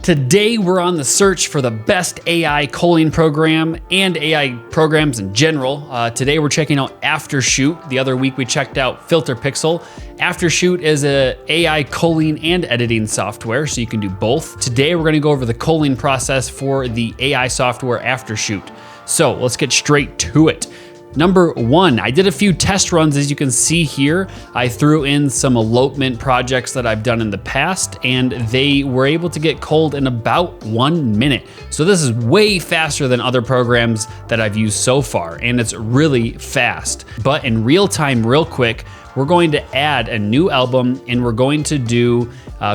Today we're on the search for the best AI culling program and AI programs in general. Today we're checking out Aftershoot. The other week we checked out FilterPixel. Aftershoot is a AI culling and editing software, so you can do both. Today we're gonna go over the culling process for the AI software Aftershoot. So let's get straight to it. Number one, I did a few test runs. As you can see here, I threw in some elopement projects that I've done in the past, and they were able to get culled in about 1 minute. So this is way faster than other programs that I've used so far, and it's really fast. But in real time, real quick, we're going to add a new album, and we're going to do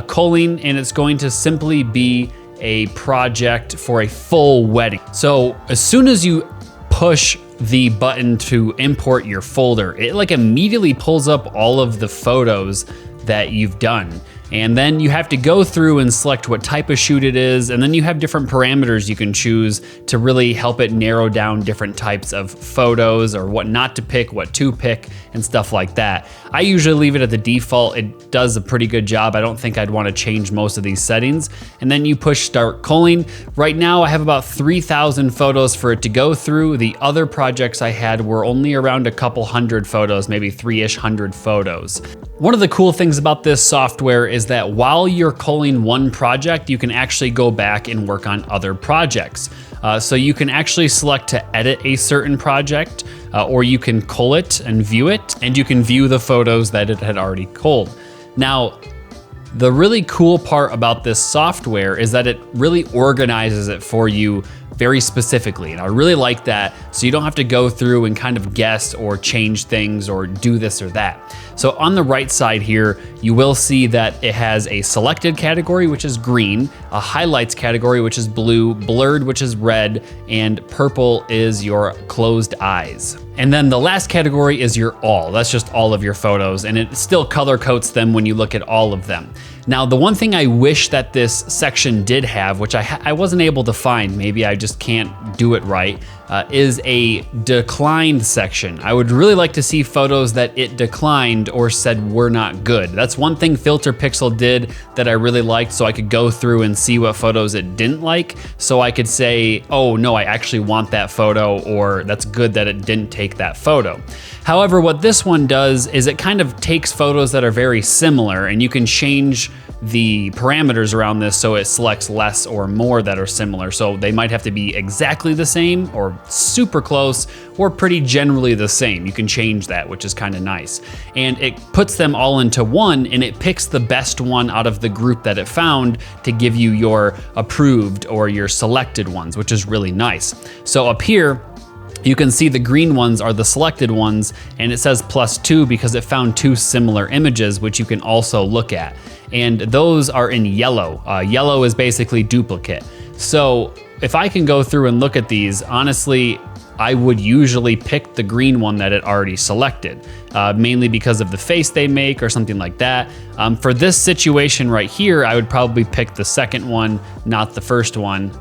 culling, and it's going to simply be a project for a full wedding. So as soon as you push the button to import your folder, it like immediately pulls up all of the photos that you've done. And then you have to go through and select what type of shoot it is. And then you have different parameters you can choose to really help it narrow down different types of photos or what not to pick, what to pick, and stuff like that. I usually leave it at the default. It does a pretty good job. I don't think I'd want to change most of these settings. And then you push start culling. Right now I have about 3,000 photos for it to go through. The other projects I had were only around a couple hundred photos, maybe 3-ish hundred photos. One of the cool things about this software is that while you're culling one project, you can actually go back and work on other projects. So you can actually select to edit a certain project, or you can cull it and view it, and you can view the photos that it had already culled. Now, the really cool part about this software is that it really organizes it for you very specifically. And I really like that, so you don't have to go through and kind of guess or change things or do this or that. So on the right side here, you will see that it has a selected category, which is green, a highlights category, which is blue, blurred, which is red, and purple is your closed eyes. And then the last category is your all. That's just all of your photos, and it still color codes them when you look at all of them. Now, the one thing I wish that this section did have, which I wasn't able to find, maybe I just can't do it right, is a declined section. I would really like to see photos that it declined or said were not good. That's one thing FilterPixel did that I really liked, so I could go through and see what photos it didn't like, so I could say, oh no, I actually want that photo, or that's good that it didn't take that photo. However, what this one does is it kind of takes photos that are very similar, and you can change the parameters around this so it selects less or more that are similar. So they might have to be exactly the same or super close or pretty generally the same. You can change that, which is kind of nice. And it puts them all into one, and it picks the best one out of the group that it found to give you your approved or your selected ones, which is really nice. So up here, you can see the green ones are the selected ones, and it says +2 because it found 2 similar images, which you can also look at. And those are in yellow. Yellow is basically duplicate. So if I can go through and look at these, honestly, I would usually pick the green one that it already selected, mainly because of the face they make or something like that. For this situation right here, I would probably pick the second one, not the first one.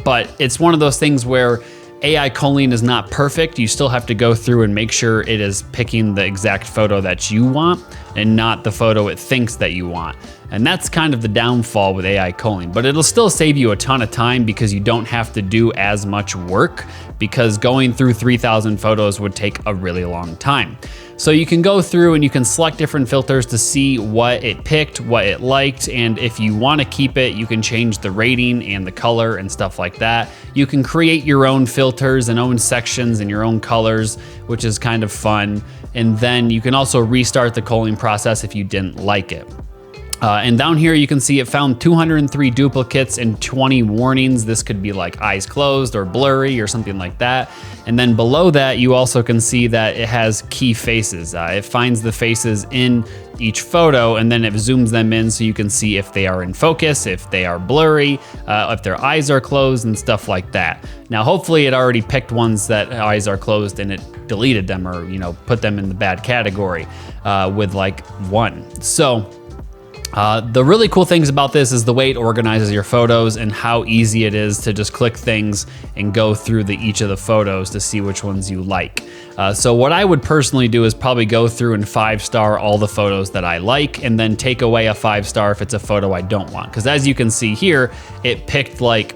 But it's one of those things where AI culling is not perfect. You still have to go through and make sure it is picking the exact photo that you want and not the photo it thinks that you want. And that's kind of the downfall with AI culling, but it'll still save you a ton of time because you don't have to do as much work, because going through 3,000 photos would take a really long time. So you can go through and you can select different filters to see what it picked, what it liked, and if you want to keep it, you can change the rating and the color and stuff like that. You can create your own filters and own sections and your own colors, which is kind of fun. And then you can also restart the culling process if you didn't like it. And down here you can see it found 203 duplicates and 20 warnings. This could be like eyes closed or blurry or something like that. And then below that you also can see that it has key faces. It finds the faces in each photo and then it zooms them in so you can see if they are in focus, if they are blurry, if their eyes are closed and stuff like that. Now hopefully it already picked ones that eyes are closed and it deleted them or put them in the bad category with like 1. So The really cool things about this is the way it organizes your photos and how easy it is to just click things and go through each of the photos to see which ones you like. So what I would personally do is probably go through and 5-star all the photos that I like, and then take away a 5-star if it's a photo I don't want. Because as you can see here, it picked like,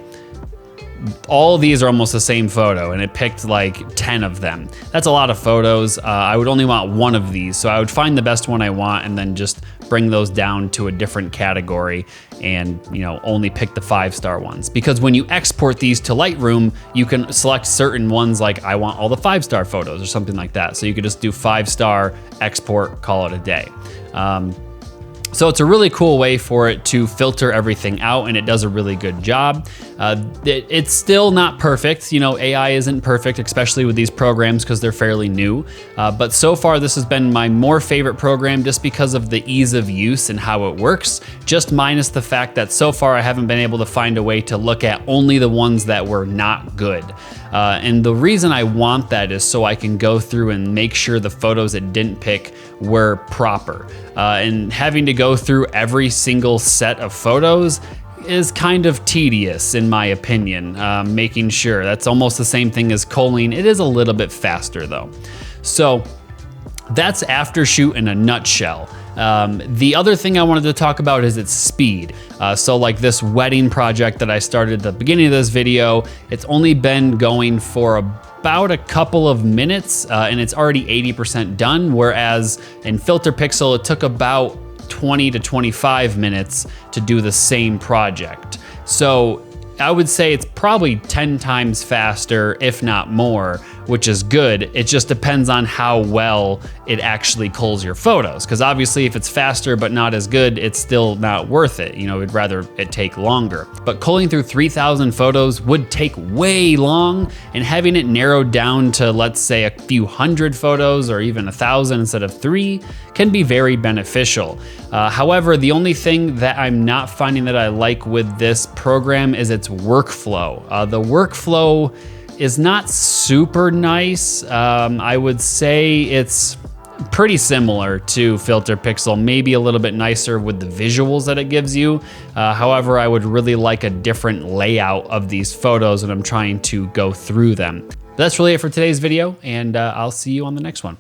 all of these are almost the same photo, and it picked like 10 of them. That's a lot of photos. I would only want one of these, so I would find the best one I want and then just bring those down to a different category and, you know, only pick the 5-star ones. Because when you export these to Lightroom, you can select certain ones, like I want all the 5-star photos or something like that. So you could just do 5-star, export, call it a day. So it's a really cool way for it to filter everything out, and it does a really good job. It's still not perfect. You know, AI isn't perfect, especially with these programs because they're fairly new. But so far, this has been my more favorite program just because of the ease of use and how it works, just minus the fact that so far I haven't been able to find a way to look at only the ones that were not good. And the reason I want that is so I can go through and make sure the photos it didn't pick were proper. And having to go through every single set of photos is kind of tedious in my opinion, making sure. That's almost the same thing as culling. It is a little bit faster though. So that's Aftershoot in a nutshell. The other thing I wanted to talk about is its speed. So like this wedding project that I started at the beginning of this video, it's only been going for about a couple of minutes and it's already 80% done. Whereas in Filter Pixel, it took about 20 to 25 minutes to do the same project. So I would say it's probably 10 times faster, if not more, which is good. It just depends on how well it actually culls your photos. Because obviously if it's faster but not as good, it's still not worth it. You know, we'd rather it take longer. But culling through 3,000 photos would take way long, and having it narrowed down to, let's say, a few hundred photos or even 1,000 instead of 3 can be very beneficial. However, the only thing that I'm not finding that I like with this program is its workflow. The workflow is not super nice. I would say it's pretty similar to Filter Pixel, maybe a little bit nicer with the visuals that it gives you. However, I would really like a different layout of these photos when I'm trying to go through them. That's really it for today's video, and I'll see you on the next one.